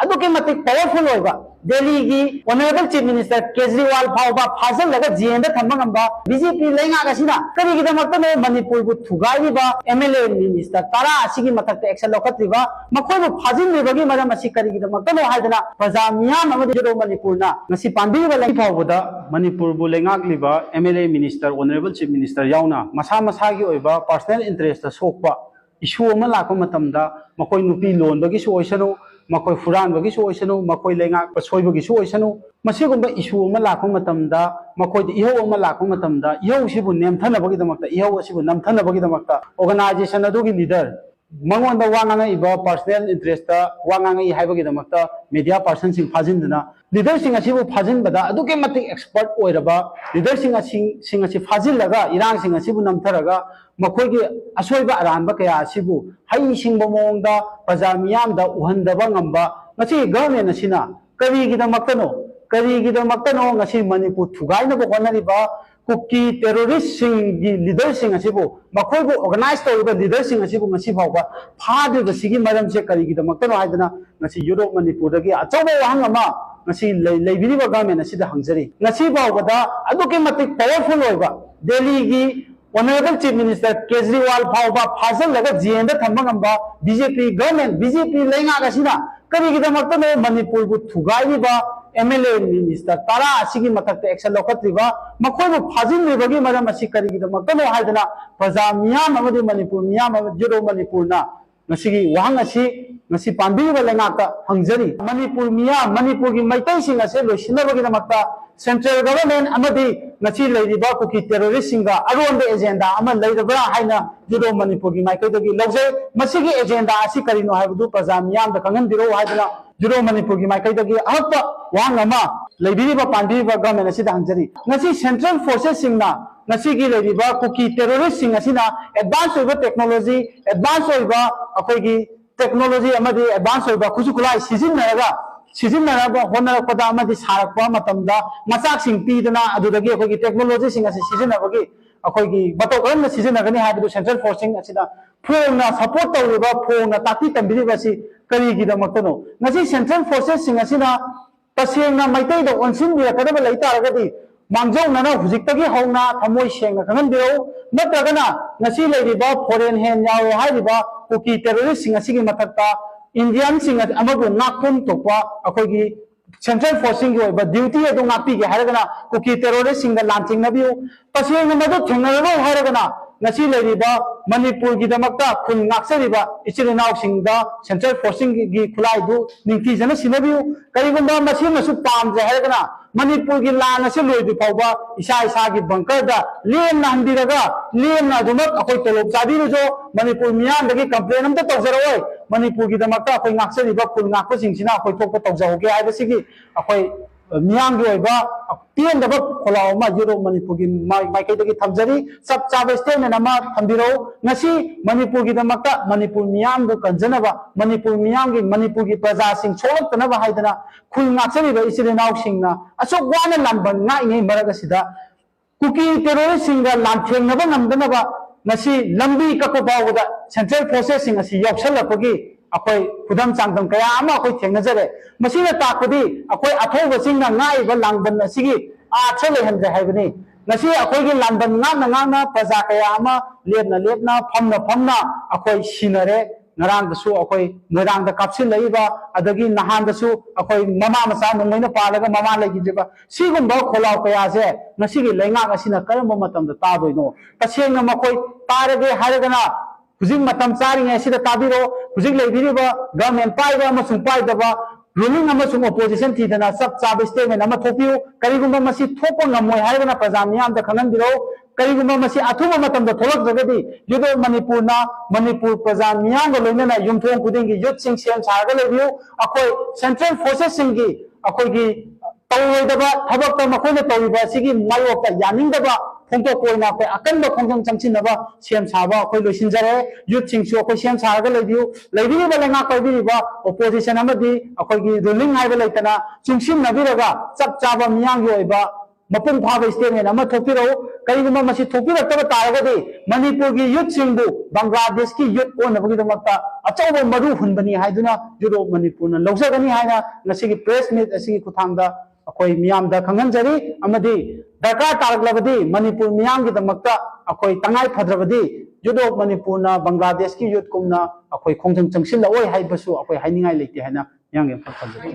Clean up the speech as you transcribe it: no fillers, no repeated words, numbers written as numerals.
powerful Delhi की honourable chief minister Kejriwal फाउबा फाजल जेल बीजेपी लेना करीगदमक्तनो मणिपुर को थुगाइबा एमएलए मिनिस्टर तरा मथक एक्शन लौखत्रिबा मखोइबु फाजिनलिबगी मरम असि करीगदमक्तनो हाइदना प्रजा मियाम अमदि जो मणिपुरना ngasi पांबिबा लेंग फाउबदा मणिपुर बु लेंगाक्लिबा MLA minister honourable chief minister याउना मसा मसागी ओइबा पर्सनल इंटरेस्ट सोकपा इशू अमा लाको मतमदा मखोइ नुपी लोनबगी ओइसनु मखोइ फुरानबगी ओइसनु मखोइ लेंगाक सोइबगी ओइसनु मसिगुंबा इशू अमा लाको मतमदा मखोइ इहो अमा लाको मतमदा इहो सिबु नेमथनबगी दमक्ता इहो सिबु नमथनबगी दमक्ता ऑर्गेनाइजेशन अदुगी लीडर मंगोंदा वांगांगा इबा पर्सनल इंटरेस्ट वांगांगा हाइबगी दमक्ता मीडिया पर्सन सिंग फाजिनदना लीडर सिंग असिबु फाजिनबदा अदुके मतिक एक्सपर्ट ओइरबा लीडर सिंग असि फाजिलगा इरांग सिंग असिबु नमथरगा मखोइगी असोइबा अरानबा कया असिबु हई सिंगबो मोंगदा प्रजा मियामदा उहनदबा ngamba ngasi गवर्नमेंट असिना करीगिदमक्तनो ngasi मणिपुर थुगाइनबो होनरिबा कुकी टेररिस्ट सिंगी लीडर सिंग असिबु मखोइबु ऑर्गेनाइज तौरिबा लीडर सिंग असिबु ngasi फाउबा फादिबा सिगी मरम से करीगिदमक्तनो हाइदना ngasi यूरोप मणिपुर दगी अचौबा वाहंग अमा ngasi लेबिरिबा गवर्नमेंट असिदा हंगजरी ngasi फाउबदा अदुके मतिक पावरफुल होइबा दिल्ली की ऑनरेबल चीफ मिनिस्टर केजरीवाल फाउबा फाजल जेल बीजेपी गवर्नमेंट बीजेपी लेना करीगदमक्तनो मणिपुर को थुगाइबा एमएलए मिनिस्टर तरा मथक एक्शन लौखत्रिबा मखोइबु फाजिनलिबगी मरम असि करीगदमक्तनो हाइदना प्रजा मियाम अमदि मणिपुर मियाम जो मणिपुरना वाहंग असि पांबिबा लेंगाक्ता हंगजरी मणिपुर मियाम मणिपुर की मैतैसिंग असे लोइसिनबगीदमक्ता सेंट्रल गवर्नमेंट अमदि ngasi leiriba kuki terrorist singa aronde agenda ama leirabra haina judo manipur gi maikai dagi lojai masigi agenda asi karino haibudu praja miyam da kangan biro haidana judo manipur gi maikai dagi ahpa wang ama leibiriba pandiba government asi da hangjari ngasi central forces singna ngasi gi leiriba kuki terrorist singa sina advance oiba technology advance oiba akoi gi technology amadi advance oiba kujukulai sizinnaga सिजिनरबा होनरपदा अमदि सारकपा मतमदा मचाकसिंग पीदना अदुदगी अखोगी technology सिंग असि सिजिनबगी अखोगी बतोकरन सिजिनगनी हाबिदु सेंट्रल फोर्सिंग असिदा फोंगना सपोर्ट तौरिबा फोंगना ताती तंबिरिबासि करीगिदमक्तनो ngasi सेंट्रल फोर्सेस सिंग असिना तसेंगना मैतै द ओनसिन बिरकदबा लैतारगदी मांगजौनना हुजिक्तगी हौना थमोय सेंगना खंगनबिरो नत्रगना ngasi लेरिबा फॉरेन हैंड याव हाइरिबा कुकी टेररिस्ट सिंग असिगी मथक्ता इंडियन सिंग अमबु नाकुम तोपा अखोगी सेंट्रल फोर्सिंग की ड्यूटी अदु नापीगे हारगना कुकी टेररिस्ट सिंग लांचिंग नबियु तसेंग मदु थेंगनरो हारगना ngasi लेरिबा मणिपुर की दमक्ता खुन नाक्सरिबा इचिनाव सिंग सेंट्रल फोर्सिंग की खुलाइदु निंती जन सिनबियु करिगुंबा मसी मसु पाम जे हारगना मणिपुर की लान से लोइदु फाउबा इसा इसा की बंकर दा लेम हंदिरगा लेम अदुमक अखोय तलोब चाबिरुजो मणिपुर मियाम दगी कंप्लेन अमता तौजरओय मणिपुर की दमक्ता अखोय नाक्सरिबा खुन नाक्पा सिंगसिना अखोय थोप तौजहोगे हाइबसिगी अखोय मियाम की ओइबा तेंदबा खोलावमा जुरो मणिपुर की माइकैदगी थमजरी सब चाबे स्टेटमेंट अमा थंबिरो ngasi मणिपुर की दमक्ता मणिपुर मियाम दो कंजनबा मणिपुर मियाम की मणिपुर की प्रजा सिंग छोलतनबा हाइदना खुल नाक्सरिबा इचिनाव सिंगना असो वाना लंबन नाइङै मरगसिदा कुकी टेररिस्ट सिंग लांथेंगनबा ngमदनबा ngasi lambi kakko bawda central forces sing asi yausalapagi akoi khudam changdam kaya ama akoi thengnajare masina takpadi akoi athoba singna ngaiba langban asigi achale handre haibani ngasi akoi gi langban ngana praja kaya ama lepna phamna akoi sinare ngarang dasu akoi ngarang da kapsin laiba adagi nahan dasu akoi mama masa nungmaina palaga mama lagi sigumba kholaw kaya je ngasi gi lenga asina karamba matam da tadoino tasengna makoi Targe हारगना हुजिक मतम चारिङै सिदा ताबिरो हुजिक लेबिरिबा government पाइबा अमसुङ पाइदबा ruling अमसुङ opposition थीदना सब चाब statement अमा थोपियो करिगुम्बा मसी थोपो ngमोय हारगना प्रजा मियाम दा खननबिरो करिगुम्बा मसी अथुबा मतम दा थोलक जगदी युदो मणिपुर प्रजा मियाम गा लोइनना युमथों कुदिंगी युथ सिंग सेम सारगा लेबियो अखोय सेंट्रल फोर्सेस सिंगी अखोयगी तौरोइदबा थबक त मखोयना तौरिबा सिगी मायोक्ता यानिंगदबा फोंतो कोइना कोइ अकनबा खोंजों चंगसिनबा सेम साबा कोइ लोसिनजरे युथ सिंगसु कोइ सेम सारगा लेबिबा लेंगा कोइबिबा ओपोजिशन अमदि अखोयगी रूलिंग हाइबा लेतना चुंगसिन नबिरगा चप चाबा मियांगी ओइबा मपुंग फाबा स्टेटमेंट अमा थोपिरो करिगुमा मसी थोपिरक्तबा तारगदि मणिपुर की यूथ सिंगबु बांग्लादेश की यूथ ओनबगिदमक्ता अचौबा मरु हुनबनी हाइदुना जुरो मणिपुरना लौजगनी हाइना ngasi प्रेस मीट असि खुथांगदा अखोई मियामदा खंगनजरी अमदि दरकार तारगलबदि मणिपुर मियामगिदमक्ता अखोई तंगाई फद्रबदि जुदो मणिपुरना बांग्लादेश की यूथ कुमना अखोई खोंजंग चंगसिल ओय हाइबसु अखोई हाइनिंगाई लेते हाइना यांगे फखल